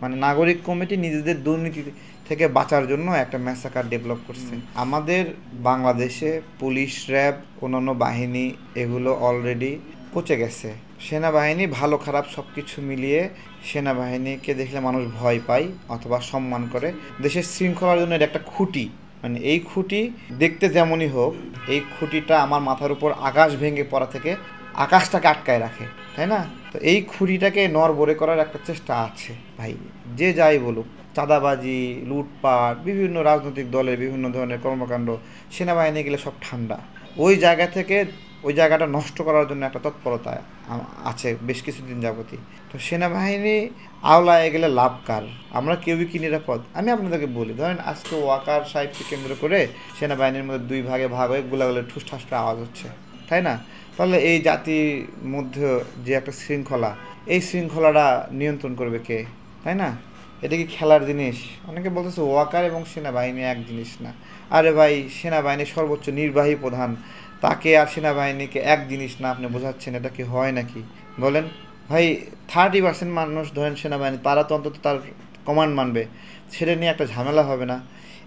মানে নাগরিক কমিটি নিজেদের দুর্নীতি থেকে বাঁচার জন্য একটা ম্যাসাকার ডেভেলপ করছে। আমাদের বাংলাদেশে পুলিশ, র্যাব, অন্যান্য বাহিনী এগুলো অলরেডি পচে গেছে। সেনাবাহিনী ভালো খারাপ সব কিছু মিলিয়ে সেনাবাহিনীকে দেখলে মানুষ ভয় পায় অথবা সম্মান করে। দেশের শৃঙ্খলার জন্য এটা একটা খুঁটি। মানে এই খুঁটি দেখতে যেমনই হোক, এই খুঁটিটা আমার মাথার উপর আকাশ ভেঙে পড়া থেকে আকাশটাকে আটকায় রাখে, তাই না? তো এই খুঁটিটাকে নড়বড়ে করার একটা চেষ্টা আছে ভাই। যে যাই বলুক, চাঁদাবাজি, লুটপাট, বিভিন্ন রাজনৈতিক দলের বিভিন্ন ধরনের কর্মকাণ্ড, সেনাবাহিনী গেলে সব ঠান্ডা। ওই জায়গা থেকে ওই জায়গাটা নষ্ট করার জন্য একটা তৎপরতা আছে বেশ কিছুদিন যাবতই। তো সেনাবাহিনী আওলায় গেলে লাভ কার? আমরা কেউই কি নিরাপদ? আমি আপনাদেরকে বলি, ধরেন আজকে ওয়াকার সাহেবকে কেন্দ্র করে সেনাবাহিনীর মধ্যে দুই ভাগে ভাগ হয়ে গোলাগুলি ঠুসঠাস করে আওয়াজ হচ্ছে, তাই না? তাহলে এই জাতির মধ্যে যে একটা শৃঙ্খলা, এই শৃঙ্খলাটা নিয়ন্ত্রণ করবে কে, তাই না? এটা কি খেলার জিনিস? অনেকে বলতেছে ওয়াকার এবং সেনাবাহিনী এক জিনিস না। আরে ভাই, সেনাবাহিনীর সর্বোচ্চ নির্বাহী প্রধান, তাকে আর সেনাবাহিনীকে এক জিনিস না আপনি বোঝাচ্ছেন, এটা কি হয় নাকি বলেন? ভাই, 30% মানুষ ধরেন সেনাবাহিনী, তারা তো অন্তত তার কমান্ড মানবে, সেটা নিয়ে একটা ঝামেলা হবে না?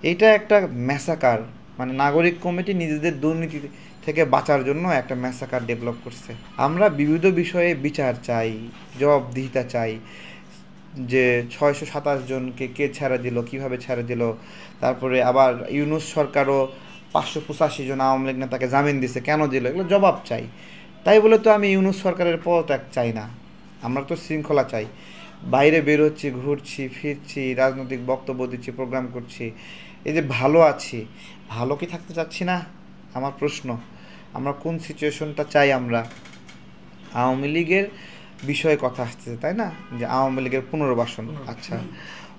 এইটা একটা ম্যাসাকার। মানে নাগরিক কমিটি নিজেদের দুর্নীতি থেকে বাঁচার জন্য একটা ম্যাসাকার ডেভেলপ করছে। আমরা বিবিধ বিষয়ে বিচার চাই, জবাবদিহিতা চাই, যে 627 জনকে কে ছেড়ে দিল, কিভাবে ছেড়ে দিল। তারপরে আবার ইউনূস সরকারও 585 জন আওয়ামী লীগ নেতাকে জামিন দিছে, কেন দিল? এগুলো জবাব চাই। তাই বলে তো আমি ইউনূস সরকারের পদত্যাগ চাই না। আমরা তো শৃঙ্খলা চাই। বাইরে বের হচ্ছি, ঘুরছি ফিরছি, রাজনৈতিক বক্তব্য দিচ্ছি, প্রোগ্রাম করছি, এই যে ভালো আছি, ভালো কি থাকতে চাচ্ছি না? আমার প্রশ্ন, আমরা কোন সিচুয়েশনটা চাই? আমরা আওয়ামী লীগের বিষয়ে কথা আসতেছে, তাই না? যে আওয়ামী লীগের পুনর্বাসন। আচ্ছা,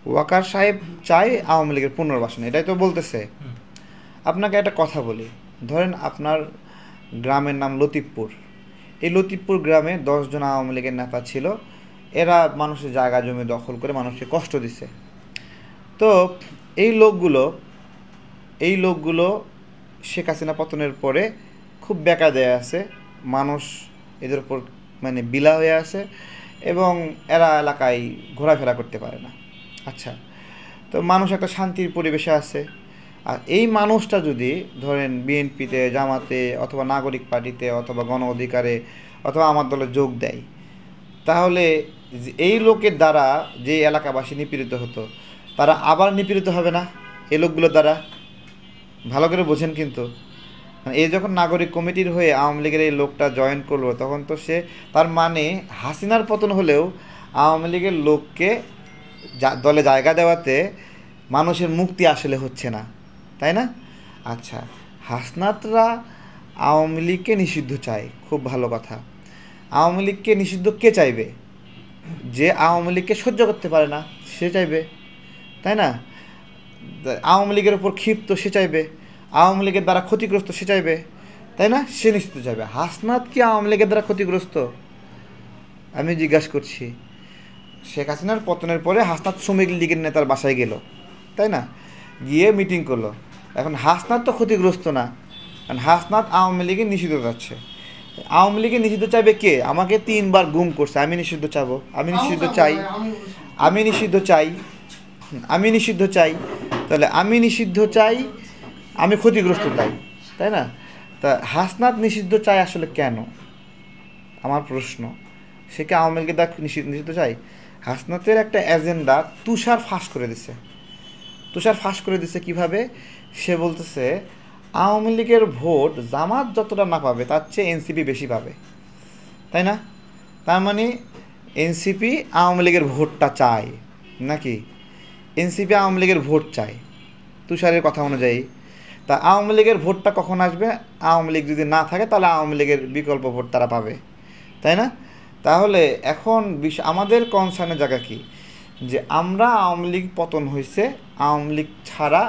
ওয়াকার সাহেব চাই আওয়ামী লীগের পুনর্বাসন, এটাই তো বলতেছে। আপনাকে একটা কথা বলি, ধরেন আপনার গ্রামের নাম লতিফপুর। এই লতিফপুর গ্রামে 10 জন আওয়ামী লীগের নেতা ছিল। এরা মানুষের জায়গা জমি দখল করে মানুষকে কষ্ট দিছে। তো এই লোকগুলো শেখ হাসিনা পতনের পরে খুব বেকায়দায় আছে। মানুষ এদের উপর মানে বিলা হয়ে আছে এবং এরা এলাকায় ঘোরাফেরা করতে পারে না। আচ্ছা, তো মানুষ একটা শান্তির পরিবেশে আছে। আর এই মানুষটা যদি ধরেন বিএনপিতে, জামাতে অথবা নাগরিক পার্টিতে অথবা গণ অধিকারে অথবা আমার দলে যোগ দেয়, তাহলে এই লোকের দ্বারা যে এলাকাবাসী নিপীড়িত হতো, তারা আবার নিপীড়িত হবে না এই লোকগুলোর দ্বারা? ভালো করে বোঝেন কিন্তু। মানে এই যখন নাগরিক কমিটির হয়ে আওয়ামী লীগের এই লোকটা জয়েন করলো, তখন তো সে, তার মানে হাসিনার পতন হলেও আওয়ামী লীগের লোককে দলে জায়গা দেওয়াতে মানুষের মুক্তি আসলে হচ্ছে না, তাই না? আচ্ছা, হাসনাতরা আওয়ামী লীগকে নিষিদ্ধ চায়, খুব ভালো কথা। আওয়ামী লীগকে নিষিদ্ধ কে চাইবে? যে আওয়ামী লীগকে সহ্য করতে পারে না সে চাইবে, তাই না? আওয়ামী লীগের ওপর ক্ষিপ্ত সে চাইবে, আওয়ামী লীগের দ্বারা ক্ষতিগ্রস্ত সে চাইবে, তাই না? সে নিশ্চিত চাইবে। হাসনাত কি আওয়ামী লীগের দ্বারা ক্ষতিগ্রস্ত? আমি জিজ্ঞাসা করছি। শেখ হাসিনার পতনের পরে হাসনাত শ্রমিক লীগের নেতার বাসায় গেল, তাই না? গিয়ে মিটিং করলো। এখন হাসনাত তো ক্ষতিগ্রস্ত না, কারণ হাসনাত আওয়ামী লীগের নিষিদ্ধ চাচ্ছে। আওয়ামী লীগের নিষিদ্ধ চাইবে কে? আমাকে 3 বার গুম করছে, আমি নিষিদ্ধ চাবো? আমি নিষিদ্ধ চাই, আমি নিষিদ্ধ চাই, আমি নিষিদ্ধ চাই। তাহলে আমি নিষিদ্ধ চাই, আমি ক্ষতিগ্রস্ত চাই, তাই না? তা হাসনাত নিষিদ্ধ চাই আসলে কেন? আমার প্রশ্ন, সে কি আওয়ামী লীগের দ্বারা নিষিদ্ধ চাই? হাসনাতের একটা এজেন্ডা তুষার ফাঁস করে দিছে। তুষার ফাঁস করে দিছে কিভাবে? সে বলতেছে আওয়ামী লীগের ভোট জামাত যতটা না পাবে তার চেয়ে এনসিপি বেশি পাবে, তাই না? তার মানে এনসিপি আওয়ামী লীগের ভোটটা চায় নাকি? এনসিপি আওয়ামী লীগের ভোট চায় তুষারের কথা অনুযায়ী। তা আওয়ামী লীগের ভোটটা কখন আসবে? আওয়ামী লীগ যদি না থাকে তাহলে আওয়ামী লীগের বিকল্প ভোট তারা পাবে, তাই না? তাহলে এখন আমাদের কনসার্নের জায়গা কি? যে আমরা আওয়ামী লীগ পতন হয়েছে, আওয়ামী লীগ ছাড়া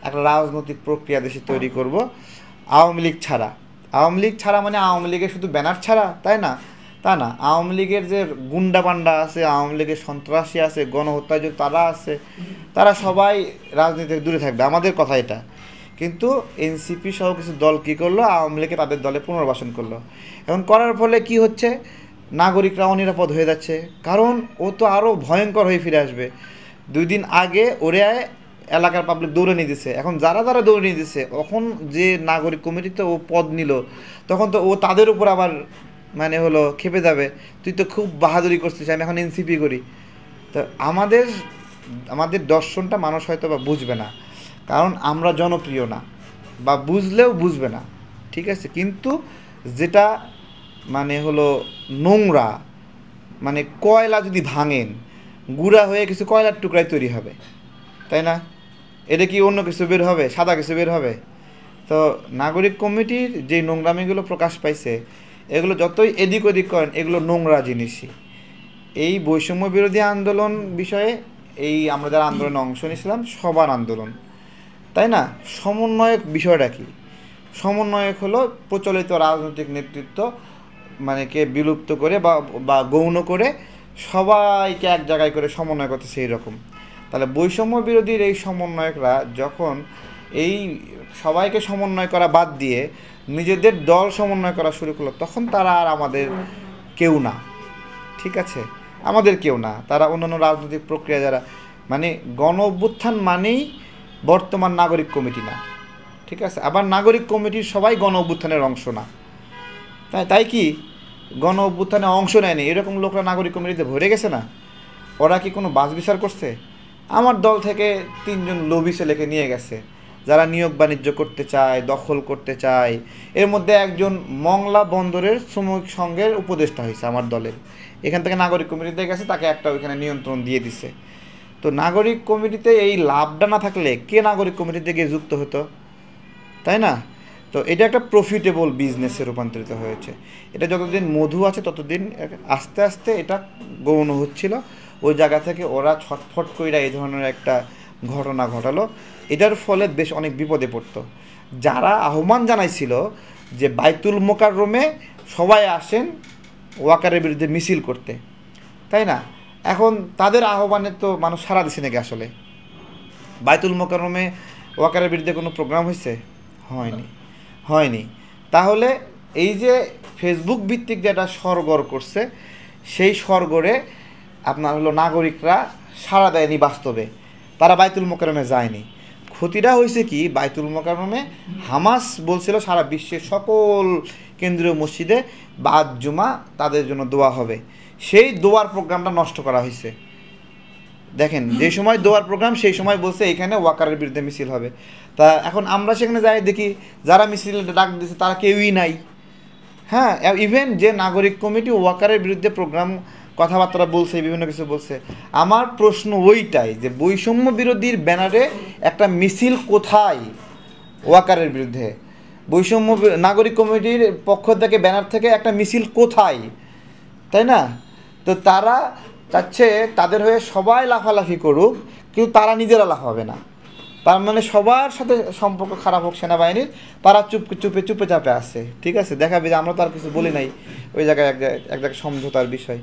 একটা রাজনৈতিক প্রক্রিয়া দেশে তৈরি করব। আওয়ামী লীগ ছাড়া, আওয়ামী লীগ ছাড়া মানে আওয়ামী লীগের শুধু ব্যানার ছাড়া, তাই না? তা না, আওয়ামী লীগের যে গুন্ডা পান্ডা আছে, আওয়ামী লীগের সন্ত্রাসী আছে, গণহত্যা যে তারা আছে, তারা সবাই রাজনীতি থেকে দূরে থাকবে, আমাদের কথা এটা। কিন্তু এনসিপি সহ কিছু দল কী করলো? আওয়ামী লীগকে তাদের দলে পুনর্বাসন করলো। এখন করার ফলে কি হচ্ছে? নাগরিকরা অনিরাপদ হয়ে যাচ্ছে, কারণ ও তো আরও ভয়ঙ্কর হয়ে ফিরে আসবে। 2 দিন আগে ওরে এলাকার পাবলিক দৌড়ে নিয়ে দিছে, এখন যারা যারা দৌড়ে নিয়ে দিছে, এখন যে নাগরিক কমিটিতে ও পদ নিল, তখন তো ও তাদের উপর আবার মানে হলো খেপে যাবে, তুই তো খুব বাহাদুরি করছিস, আমি এখন এনসিপি করি। তো আমাদের আমাদের দর্শনটা মানুষ হয়তো বা বুঝবে না, কারণ আমরা জনপ্রিয় না, বা বুঝলেও বুঝবে না, ঠিক আছে। কিন্তু যেটা মানে হলো নোংরা, মানে কয়লা যদি ভাঙেন, গুঁড়া হয়ে কিছু কয়লার টুকরাই তৈরি হবে, তাই না? এটা কি অন্য কিছু বের হবে, সাদা কিছু বের হবে? তো নাগরিক কমিটির যে নোংরামিগুলো প্রকাশ পাইছে, এগুলো যতই এদিক ওদিক করেন, এগুলো নোংরা জিনিসই। এই বৈষম্য বিরোধী আন্দোলন বিষয়ে এই আমরা যারা আন্দোলনে অংশ নিয়েছিলাম, সবার আন্দোলন, তাই না? সমন্বয়ক বিষয়টা কি? সমন্বয়ক হলো প্রচলিত রাজনৈতিক নেতৃত্ব মানে কে বিলুপ্ত করে বা গৌণ করে সবাইকে এক জায়গায় করে সমন্বয় করতে, সেই রকম। তাহলে বৈষম্য বিরোধীর এই সমন্বয়করা যখন এই সবাইকে সমন্বয় করা বাদ দিয়ে নিজেদের দল সমন্বয় করা শুরু করলো, তখন তারা আর আমাদের কেউ না, ঠিক আছে? আমাদের কেউ না, তারা অন্যান্য রাজনৈতিক প্রক্রিয়া যারা, মানে গণ অভ্যুত্থান মানেই বর্তমান নাগরিক কমিটি না, ঠিক আছে? আবার নাগরিক কমিটির সবাই গণ অভ্যুত্থানের অংশ না, তাই কি গণ অভ্যুত্থানে অংশ নেয়নি এরকম লোকরা নাগরিক কমিটিতে ভরে গেছে না? ওরা কি কোনো বাছ বিচার করছে? আমার দল থেকে 3 জন লোভী ছেলেকে নিয়ে গেছে, যারা নিয়োগ বাণিজ্য করতে চায়, দখল করতে চায়। এর মধ্যে একজন মংলা বন্দরের শ্রমিক সংঘের উপদেষ্টা হয়েছে আমার দলের, এখান থেকে নাগরিক কমিটিতে গেছে, তাকে একটা ওইখানে নিয়ন্ত্রণ দিয়ে দিছে। তো নাগরিক কমিটিতে এই লাভটা না থাকলে কে নাগরিক কমিটিতে গিয়ে যুক্ত হতো, তাই না? তো এটা একটা প্রফিটেবল বিজনেসে রূপান্তরিত হয়েছে। এটা যতদিন মধু আছে ততদিন আস্তে আস্তে এটা গৌণ হচ্ছিল। ওই জায়গা থেকে ওরা ছটফট কইরা এই ধরনের একটা ঘটনা ঘটালো। এটার ফলে বেশ অনেক বিপদে পড়তো। যারা আহ্বান জানাইছিল যে বাইতুল মোকাররমে সবাই আসেন ওয়াকারের বিরুদ্ধে মিছিল করতে, তাই না? এখন তাদের আহ্বানে তো মানুষ সাড়া দিছে নাকি? আসলে বাইতুল মোকাররমে ওয়াকারের বিরুদ্ধে কোনো প্রোগ্রাম হয়েছে? হয়নি। তাহলে এই যে ফেসবুক ভিত্তিক যেটা সরগড় করছে, সেই সরগড়ে আপনার হলো নাগরিকরা সাড়া দেয়নি, বাস্তবে তারা বাইতুল মোকাররমে যায়নি। ক্ষতিটা হয়েছে কি, বাইতুল মোকাররমে হামাস বলছিল সারা বিশ্বের সকল কেন্দ্রীয় মসজিদে বাদ জুমা তাদের জন্য দোয়া হবে, সেই দোয়ার প্রোগ্রামটা নষ্ট করা হয়েছে। দেখেন, যে সময় দোয়ার প্রোগ্রাম সেই সময় বলছে এখানে ওয়াকারের বিরুদ্ধে মিছিল হবে। তা এখন আমরা সেখানে যাই দেখি যারা মিছিল ডাক দিচ্ছে তারা কেউই নাই। হ্যাঁ, ইভেন যে নাগরিক কমিটি ওয়াকারের বিরুদ্ধে প্রোগ্রাম কথাবার্তা বলছে, বিভিন্ন কিছু বলছে। আমার প্রশ্ন ওইটাই যে বৈষম্য বিরোধীর ব্যানারে একটা মিছিল কোথায় ওয়াকারের বিরুদ্ধে? বৈষম্য নাগরিক কমিটির পক্ষ থেকে ব্যানার থেকে একটা মিছিল কোথায়, তাই না? তো তারা চাচ্ছে তাদের হয়ে সবাই লাফালাফি করুক, কিন্তু তারা নিজেরা লাফাবে না। তার মানে সবার সাথে সম্পর্ক খারাপ হোক সেনাবাহিনীর, তারা চুপে চাপে আছে, ঠিক আছে? দেখাবে যে আমরা তো আর কিছু বলি নাই, ওই জায়গায় এক জায়গায় সমঝোতার বিষয়।